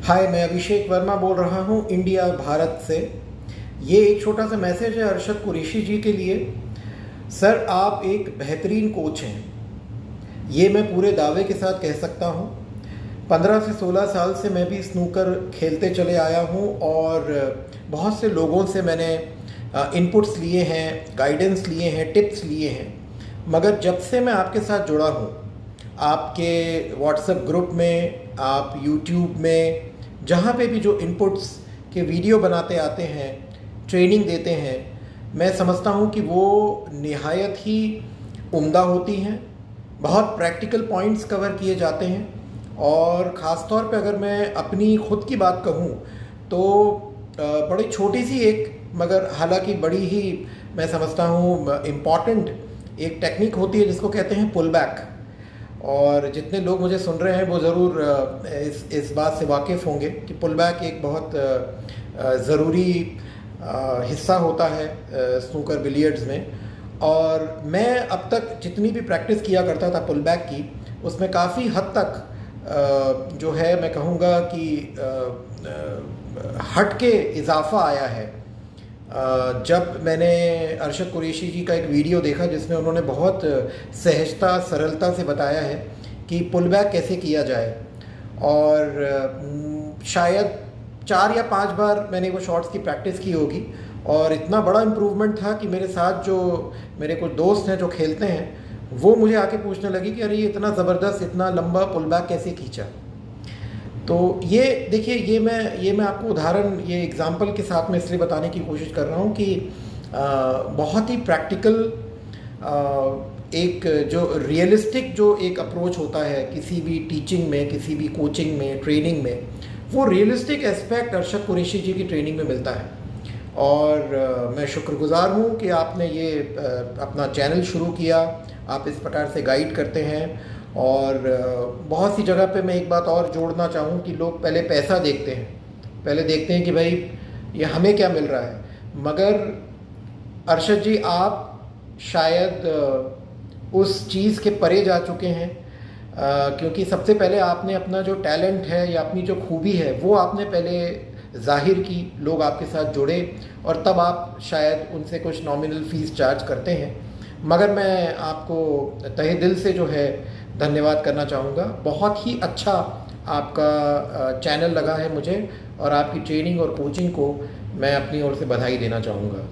हाय, मैं अभिषेक वर्मा बोल रहा हूँ इंडिया भारत से। ये एक छोटा सा मैसेज है अरशद कुरैशी जी के लिए। सर, आप एक बेहतरीन कोच हैं, ये मैं पूरे दावे के साथ कह सकता हूँ। 15 से 16 साल से मैं भी स्नूकर खेलते चले आया हूँ और बहुत से लोगों से मैंने इनपुट्स लिए हैं, गाइडेंस लिए हैं, टिप्स लिए हैं। मगर जब से मैं आपके साथ जुड़ा हूँ, आपके व्हाट्सएप ग्रुप में, आप यूट्यूब में, जहाँ पे भी जो इनपुट्स के वीडियो बनाते आते हैं, ट्रेनिंग देते हैं, मैं समझता हूँ कि वो निहायत ही उम्दा होती हैं। बहुत प्रैक्टिकल पॉइंट्स कवर किए जाते हैं और ख़ास तौर पे अगर मैं अपनी ख़ुद की बात कहूँ तो बड़ी छोटी सी एक, मगर हालांकि बड़ी ही मैं समझता हूँ इम्पॉर्टेंट एक टेक्निक होती है जिसको कहते हैं पुल बैक। और जितने लोग मुझे सुन रहे हैं वो ज़रूर इस बात से वाकिफ़ होंगे कि पुल बैक एक बहुत ज़रूरी हिस्सा होता है स्नूकर बिलियर्ड्स में। और मैं अब तक जितनी भी प्रैक्टिस किया करता था पुल बैक की, उसमें काफ़ी हद तक जो है मैं कहूँगा कि हट के इजाफ़ा आया है। जब मैंने अरशद कुरैशी जी का एक वीडियो देखा जिसमें उन्होंने बहुत सहजता, सरलता से बताया है कि पुल बैक कैसे किया जाए, और शायद 4 या 5 बार मैंने वो शॉट्स की प्रैक्टिस की होगी और इतना बड़ा इम्प्रूवमेंट था कि मेरे साथ जो मेरे कुछ दोस्त हैं जो खेलते हैं, वो मुझे आके पूछने लगी कि अरे ये इतना ज़बरदस्त, इतना लंबा पुल बैक कैसे खींचा। तो ये देखिए, ये मैं आपको उदाहरण, ये एग्ज़ाम्पल के साथ में इसलिए बताने की कोशिश कर रहा हूँ कि बहुत ही प्रैक्टिकल एक जो रियलिस्टिक जो एक अप्रोच होता है किसी भी टीचिंग में, किसी भी कोचिंग में, ट्रेनिंग में, वो रियलिस्टिक एस्पेक्ट अरशद कुरैशी जी की ट्रेनिंग में मिलता है। और मैं शुक्रगुज़ार हूँ कि आपने ये अपना चैनल शुरू किया, आप इस प्रकार से गाइड करते हैं। और बहुत सी जगह पे मैं एक बात और जोड़ना चाहूँ कि लोग पहले पैसा देखते हैं, पहले देखते हैं कि भाई ये हमें क्या मिल रहा है। मगर अरशद जी, आप शायद उस चीज़ के परे जा चुके हैं, क्योंकि सबसे पहले आपने अपना जो टैलेंट है या अपनी जो खूबी है वो आपने पहले ज़ाहिर की, लोग आपके साथ जुड़े और तब आप शायद उनसे कुछ नॉमिनल फ़ीस चार्ज करते हैं। मगर मैं आपको तहे दिल से जो है धन्यवाद करना चाहूँगा। बहुत ही अच्छा आपका चैनल लगा है मुझे, और आपकी ट्रेनिंग और कोचिंग को मैं अपनी ओर से बधाई देना चाहूँगा।